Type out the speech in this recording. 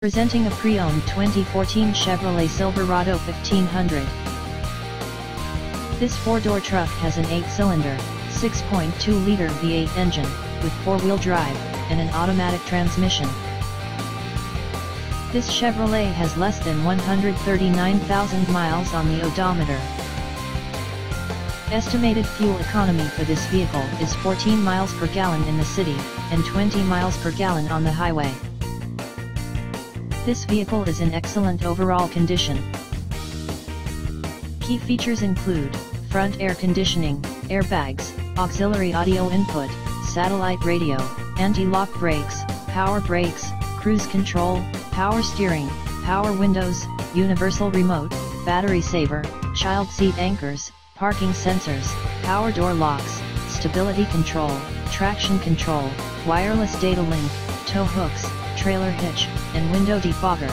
Presenting a pre-owned 2014 Chevrolet Silverado 1500. This four-door truck has an 8-cylinder, 6.2-liter V8 engine, with four-wheel drive, and an automatic transmission. This Chevrolet has less than 139,000 miles on the odometer. Estimated fuel economy for this vehicle is 14 miles per gallon in the city, and 20 miles per gallon on the highway. This vehicle is in excellent overall condition. Key features include front air conditioning, airbags, auxiliary audio input, satellite radio, anti-lock brakes, power brakes, cruise control, power steering, power windows, universal remote, battery saver, child seat anchors, parking sensors, power door locks, stability control, traction control, wireless data link, tow hooks, trailer hitch, and window defogger.